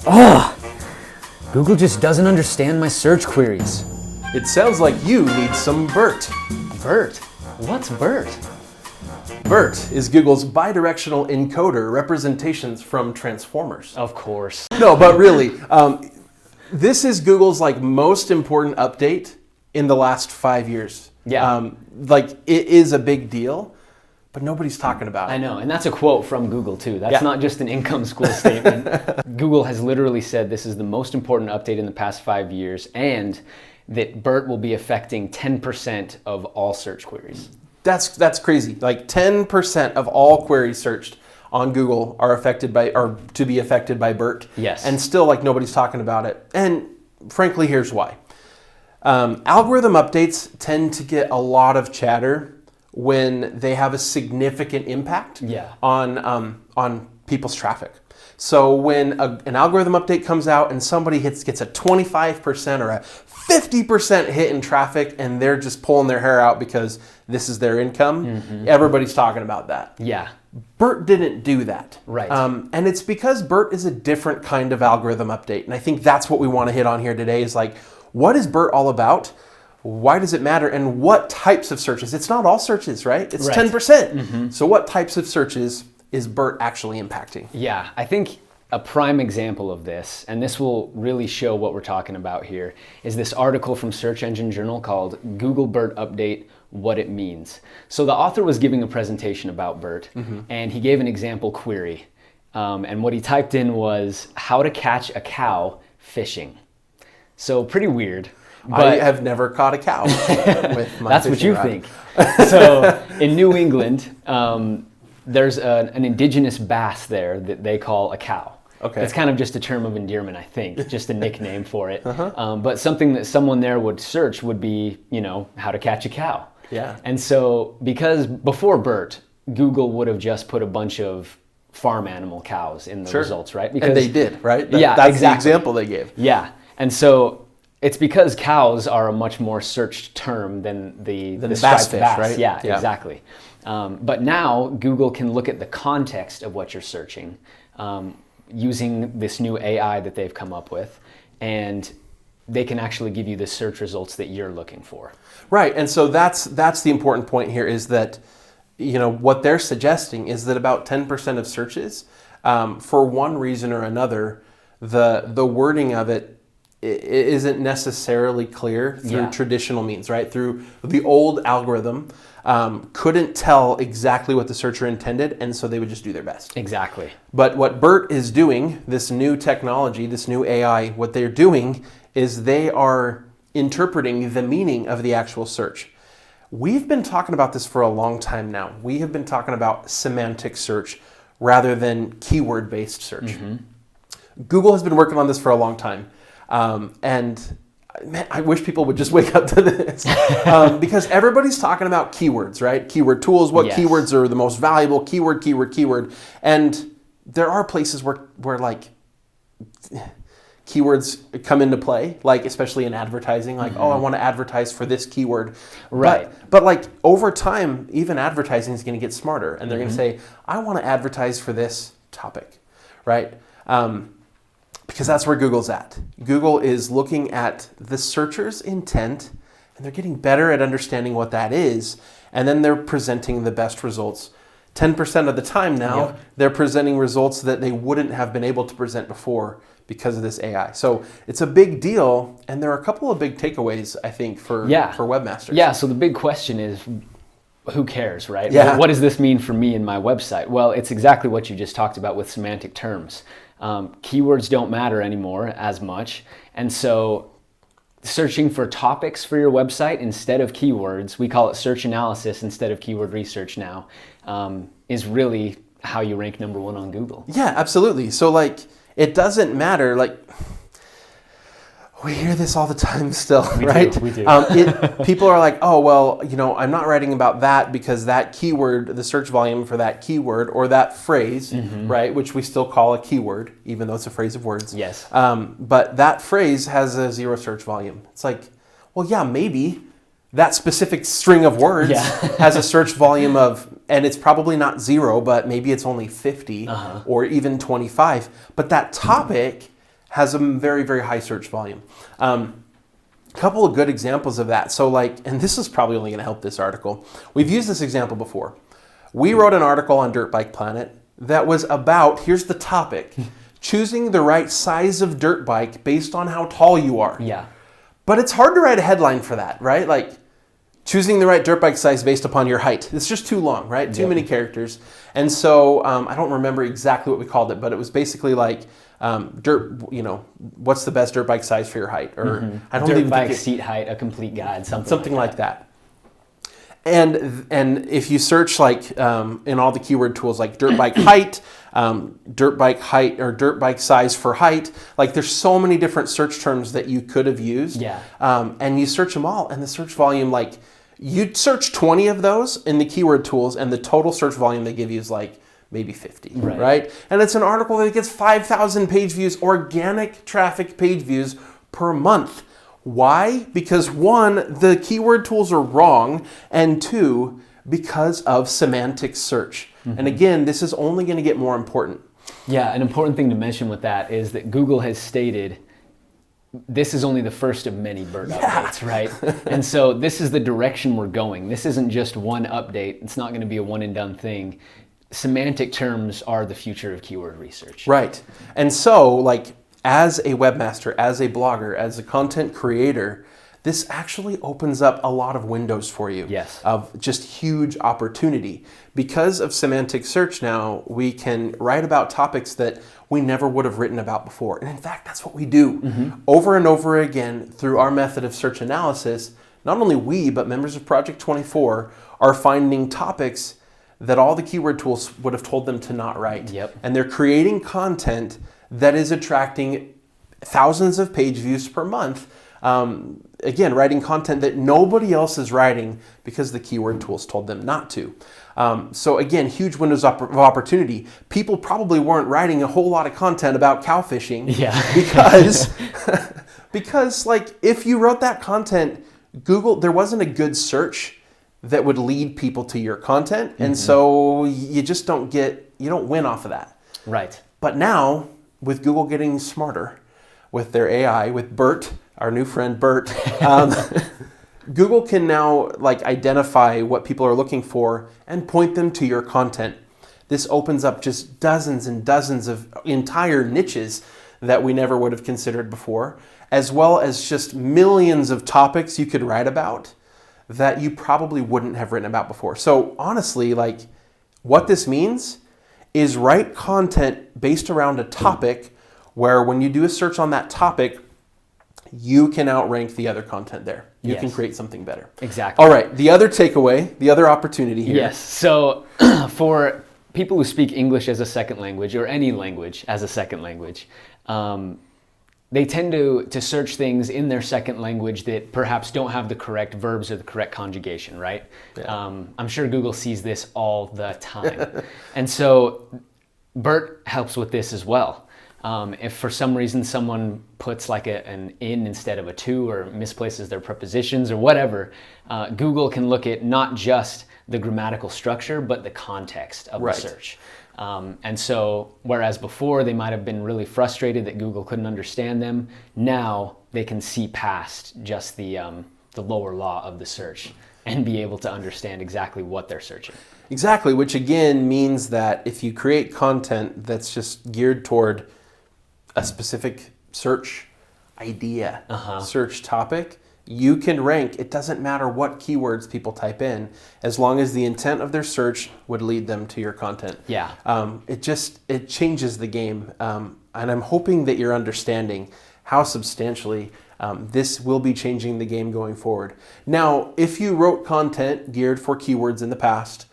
Ugh! Google just doesn't understand my search queries. It sounds like you need some BERT. BERT? What's BERT? BERT is Google's bidirectional encoder representations from transformers. Of course. No, but really, this is Google's most important update in the last 5 years. Yeah. It is a big deal, but nobody's talking about it. I know, and that's a quote from Google too. That's Yeah. not just an income school statement. Google has literally said this is the most important update in the past 5 years, and that BERT will be affecting 10% of all search queries. That's crazy. 10% of all queries searched on Google are to be affected by BERT. Yes. And still nobody's talking about it. And frankly, here's why. Algorithm updates tend to get a lot of chatter when they have a significant impact on people's traffic. So when an algorithm update comes out and somebody gets a 25% or a 50% hit in traffic and they're just pulling their hair out because this is their income, everybody's talking about that. Yeah. BERT didn't do that. Right. And it's because BERT is a different kind of algorithm update. And I think that's what we want to hit on here today is what is BERT all about? Why does it matter? And what types of searches? It's not all searches, right? It's 10%. So what types of searches is BERT actually impacting? Yeah, I think a prime example of this, and this will really show what we're talking about here, is this article from Search Engine Journal called Google BERT Update, What It Means. So the author was giving a presentation about BERT, and he gave an example query. And what he typed in was, how to catch a cow fishing. So pretty weird. But I have never caught a cow with my that's what you rod. think. So in New England, there's an indigenous bass there that they call a cow. Okay. It's kind of just a term of endearment, I think, just a nickname for it. But something that someone there would search would be, how to catch a cow. Yeah. And so because before BERT, Google would have just put a bunch of farm animal cows in the results, right? And they did, right? Yeah, that's exactly. the example they gave. Yeah. And so it's because cows are a much more searched term than the bass striped fish, bass. right? Yeah, Yeah. exactly. But now Google can look at the context of what you're searching using this new AI that they've come up with, and they can actually give you the search results that you're looking for. Right, and so that's the important point here is that, what they're suggesting is that about 10% of searches, for one reason or another, the wording of it isn't necessarily clear through traditional means, right? Through the old algorithm, couldn't tell exactly what the searcher intended, and so they would just do their best. Exactly. But what BERT is doing, this new technology, this new AI, what they're doing is they are interpreting the meaning of the actual search. We've been talking about this for a long time now. We have been talking about semantic search rather than keyword-based search. Google has been working on this for a long time. And man, I wish people would just wake up to this because everybody's talking about keywords, right? Keyword tools, what keywords are the most valuable, keyword. And there are places where keywords come into play, especially in advertising, oh, I want to advertise for this keyword. Right. But over time, even advertising is going to get smarter and they're going to say, I want to advertise for this topic, right? Because that's where Google's at. Google is looking at the searcher's intent, and they're getting better at understanding what that is, and then they're presenting the best results. 10% of the time now, they're presenting results that they wouldn't have been able to present before because of this AI. So it's a big deal, and there are a couple of big takeaways, I think, for webmasters. Yeah, so the big question is, who cares, right? Yeah. What does this mean for me and my website? Well, it's exactly what you just talked about with semantic terms. Keywords don't matter anymore as much. And so searching for topics for your website instead of keywords, we call it search analysis instead of keyword research now, is really how you rank number one on Google. Yeah, absolutely. So it doesn't matter. We hear this all the time still, right? We do. People are like, oh, well, I'm not writing about that because that keyword, the search volume for that keyword or that phrase, right, which we still call a keyword, even though it's a phrase of words. Yes. But that phrase has a zero search volume. It's well, yeah, maybe that specific string of words has a search volume of, and it's probably not 0, but maybe it's only 50 or even 25. But that topic has a very, very high search volume. Couple of good examples of that. So and this is probably only going to help this article. We've used this example before. We wrote an article on Dirt Bike Planet that was about, here's the topic, choosing the right size of dirt bike based on how tall you are. Yeah. But it's hard to write a headline for that, right? Choosing the right dirt bike size based upon your height. It's just too long, right? Too many characters. And so I don't remember exactly what we called it, but it was basically what's the best dirt bike size for your height? Or I don't dirt even bike think seat height, a complete guide, something like that. And if you search in all the keyword tools like dirt bike height, dirt bike height, or dirt bike size for height, there's so many different search terms that you could have used. Yeah. And you search them all, and the search volume, you'd search 20 of those in the keyword tools, and the total search volume they give you is maybe 50, right? And it's an article that gets 5,000 page views, organic traffic page views per month. Why? Because one, the keyword tools are wrong, and two, because of semantic search. And again, this is only going to get more important. Yeah, an important thing to mention with that is that Google has stated this is only the first of many BERT updates, right? And so this is the direction we're going. This isn't just one update. It's not going to be a one and done thing. Semantic terms are the future of keyword research. Right. And so, as a webmaster, as a blogger, as a content creator, this actually opens up a lot of windows for you. Yes. Of just huge opportunity. Because of semantic search now, we can write about topics that we never would have written about before. And in fact, that's what we do. Over and over again through our method of search analysis. Not only we, but members of Project 24 are finding topics that all the keyword tools would have told them to not write. Yep. And they're creating content that is attracting thousands of page views per month. Again, writing content that nobody else is writing because the keyword tools told them not to. So again, huge windows of opportunity. People probably weren't writing a whole lot of content about cow fishing. Yeah. because if you wrote that content, there wasn't a good search that would lead people to your content. And so you just you don't win off of that. Right. But now, with Google getting smarter with their AI, with BERT, our new friend BERT, Google can now identify what people are looking for and point them to your content. This opens up just dozens and dozens of entire niches that we never would have considered before, as well as just millions of topics you could write about that you probably wouldn't have written about before. So honestly, what this means is write content based around a topic where when you do a search on that topic, you can outrank the other content there. You can create something better. Exactly. All right, the other takeaway, the other opportunity here. Yes, so for people who speak English as a second language, or any language as a second language, they tend to search things in their second language that perhaps don't have the correct verbs or the correct conjugation, right? Yeah. I'm sure Google sees this all the time. And so BERT helps with this as well. If for some reason someone puts an in instead of a to, or misplaces their prepositions or whatever, Google can look at not just the grammatical structure, but the context of the search. And so, whereas before they might have been really frustrated that Google couldn't understand them, now they can see past just the lower law of the search and be able to understand exactly what they're searching. Exactly, which again means that if you create content that's just geared toward a specific search idea, search topic, you can rank. It doesn't matter what keywords people type in, as long as the intent of their search would lead them to your content. Yeah. It changes the game. And I'm hoping that you're understanding how substantially this will be changing the game going forward. Now, if you wrote content geared for keywords in the past,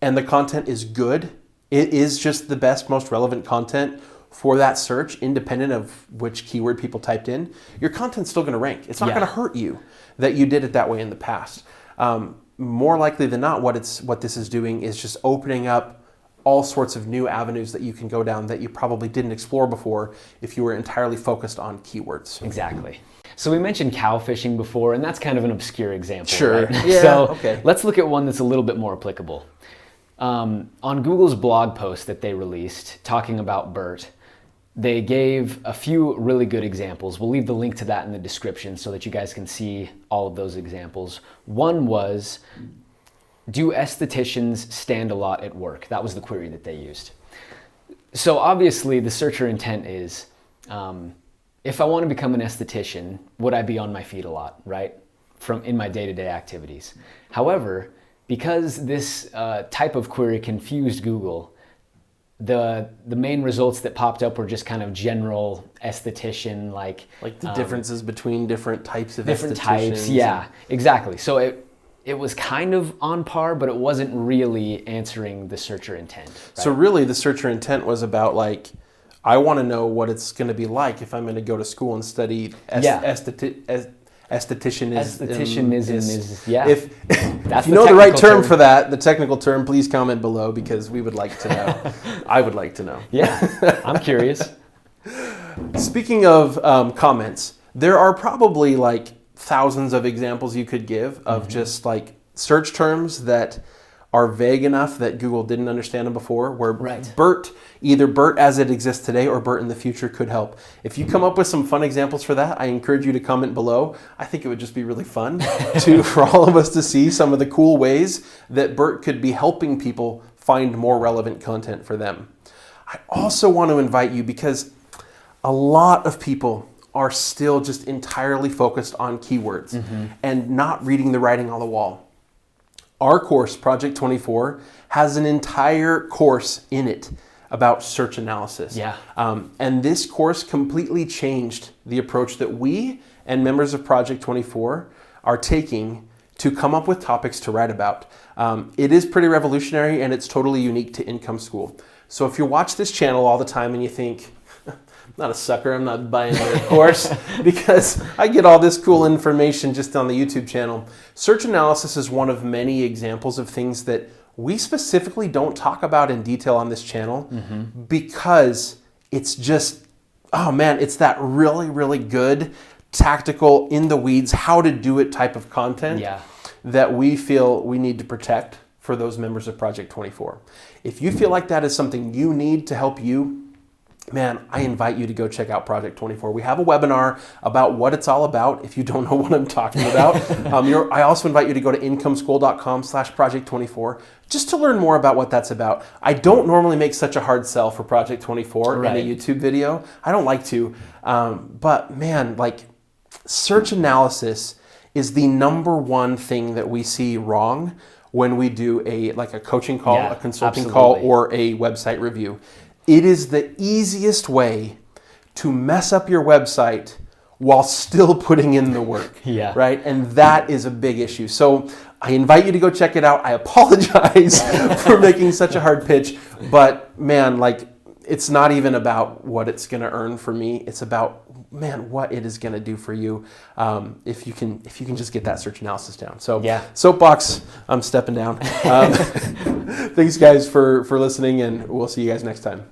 and the content is good, it is just the best, most relevant content for that search, independent of which keyword people typed in, your content's still going to rank. It's not going to hurt you that you did it that way in the past. More likely than not, what this is doing is just opening up all sorts of new avenues that you can go down that you probably didn't explore before if you were entirely focused on keywords. Exactly. So we mentioned cow fishing before, and that's kind of an obscure example. Sure. Right? Yeah, so okay. Let's look at one that's a little bit more applicable. On Google's blog post that they released talking about BERT, they gave a few really good examples. We'll leave the link to that in the description so that you guys can see all of those examples. One was, do estheticians stand a lot at work? That was the query that they used. So obviously the searcher intent is, if I want to become an esthetician, would I be on my feet a lot, right? In my day-to-day activities. However, because this type of query confused Google, the main results that popped up were just kind of general esthetician, like the differences between different types of different estheticians. types. Yeah, exactly. So it was kind of on par, but it wasn't really answering the searcher intent. Right? So really the searcher intent was about like, I want to know what it's going to be like if I'm going to go to school and study estheticianism. Yeah. If you know the right term for that, the technical term, please comment below because we would like to know. I would like to know. Yeah, I'm curious. Speaking of comments, there are probably like thousands of examples you could give of just like search terms that are vague enough that Google didn't understand them before, where BERT, either BERT as it exists today or BERT in the future could help. If you come up with some fun examples for that, I encourage you to comment below. I think it would just be really fun for all of us to see some of the cool ways that BERT could be helping people find more relevant content for them. I also want to invite you because a lot of people are still just entirely focused on keywords and not reading the writing on the wall. Our course, Project 24, has an entire course in it about search analysis. Yeah. And this course completely changed the approach that we and members of Project 24 are taking to come up with topics to write about. It is pretty revolutionary and it's totally unique to Income School. So if you watch this channel all the time and you think, I'm not a sucker, I'm not buying their course because I get all this cool information just on the YouTube channel. Search analysis is one of many examples of things that we specifically don't talk about in detail on this channel because it's just, oh man, it's that really, really good, tactical, in the weeds, how to do it type of content that we feel we need to protect for those members of Project 24. If you feel like that is something you need to help you, man, I invite you to go check out Project 24. We have a webinar about what it's all about if you don't know what I'm talking about. I also invite you to go to incomeschool.com/project24 just to learn more about what that's about. I don't normally make such a hard sell for Project 24 in a YouTube video. I don't like to. But man, like search analysis is the number one thing that we see wrong when we do a coaching call, a consulting call, or a website review. It is the easiest way to mess up your website while still putting in the work, right? And that is a big issue. So I invite you to go check it out. I apologize for making such a hard pitch, but man, like it's not even about what it's going to earn for me. It's about, man, what it is going to do for you if you can just get that search analysis down. So soapbox, I'm stepping down. Thanks guys for listening, and we'll see you guys next time.